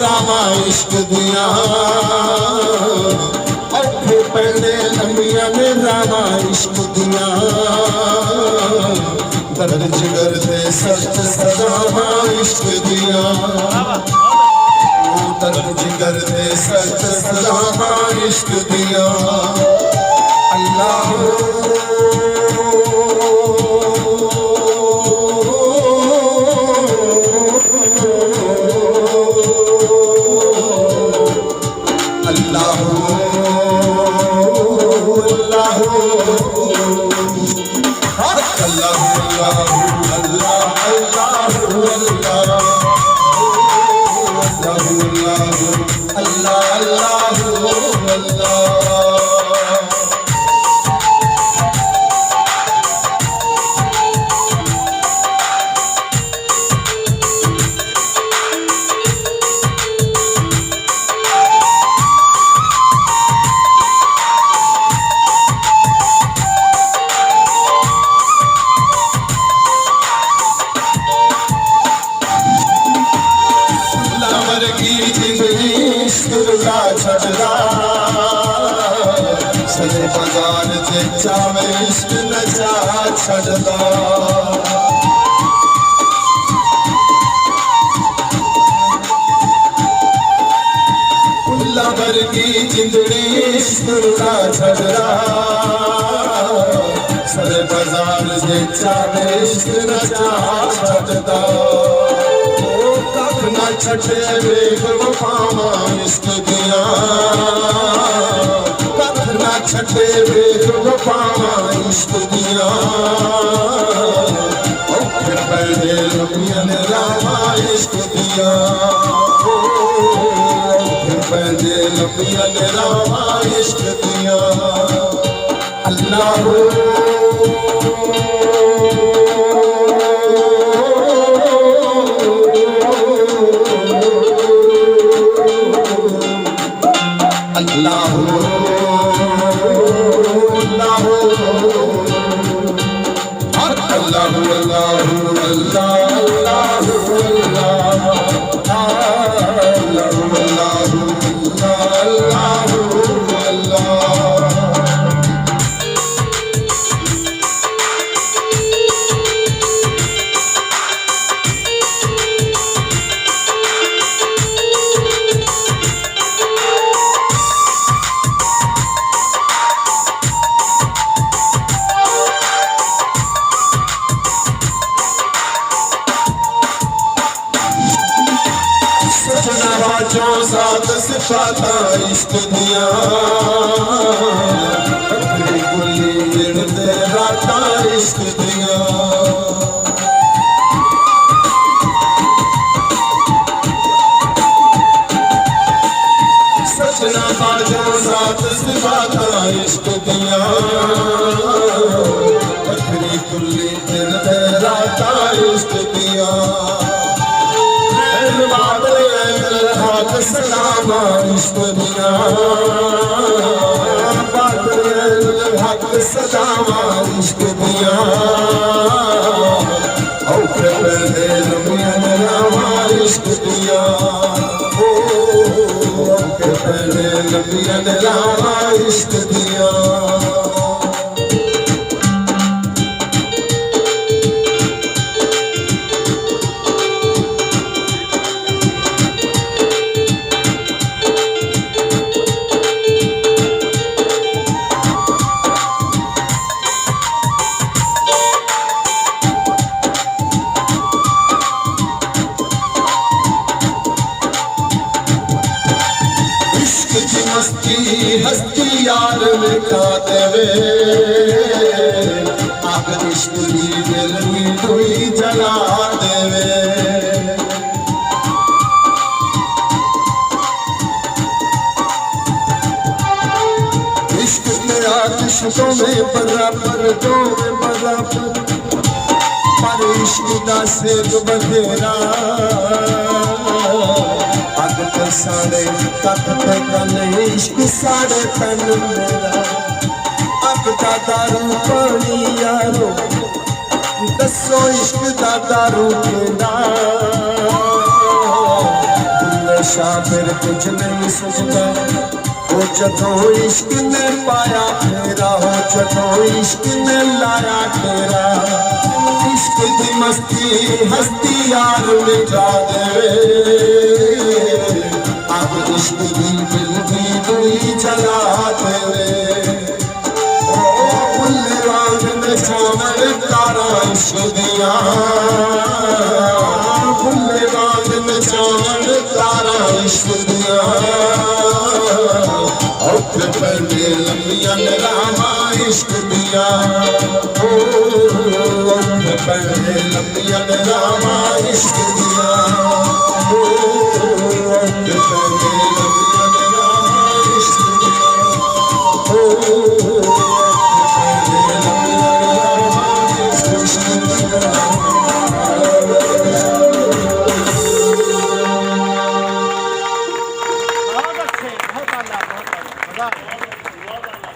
रामा इश्क दिया औखे पैने लंबिया ने रामा इश्क दिया दर्द जिगर दे सख्त सजावा इश्क दिया दर्द जिगर दे सख्त सजावा इश्क दिया अल्लाह सजे बाजार से चावे इश्क नचा छड़दा उल्ला वर्गी जिंदड़ी इश्क ना छड़दा सजे बाजार से चावे इश्क नचा छड़दा ना छठे वेग वफावा इश्क दिया कख ना छठे वेग वफावा इश्क दिया औखे पैदे लंबिया ने रामा इश्क दिया औखे पैदे लंबिया ने रामा इश्क दिया अल्लाह जो साथ सिफाता इश्क दिया बकरी गुली गिरते राता इश्क दिया सजना बाजो साथ सिफाता इश्क दिया बकरी गुली गिरते राता इश्क दिया सलामा इश्क दिया हक सलामा इश्क दिया औखे पैदे लंबिया ने रामा इश्क दिया औखे पैदे लंबिया ने रामा इश्क दिया हस्ती यार मिटा देवे आग इश्क की दिल में कोई जला देवे इश्क के आतिशों में बराबर दो में बराबर पर इश्क का सेक बधेरा साढ़े तक कने इश्क साढ़े तन मेरा अब का दारू पानी यारो दसो इश्क का दारू केड़ा नशा फिर कुछ नहीं सुझदा हो जदों इश्क ने पाया फेरा हो जदों इश्क ने लाया तेरा इश्क की मस्ती हस्ती यार मिटा दे अब इश्क की दिल की दुई जला दे चावल तारा इश्क दिया भुल्ले बांध चावल तारा इश्क दिया औख पहले लंबिया रामा इश्क दिया औख पहले लंबिया रामा इश्क दिया औख पहले लंबिया रामा इश्क दिया बहुत अच्छे बहुत आला बहुत आला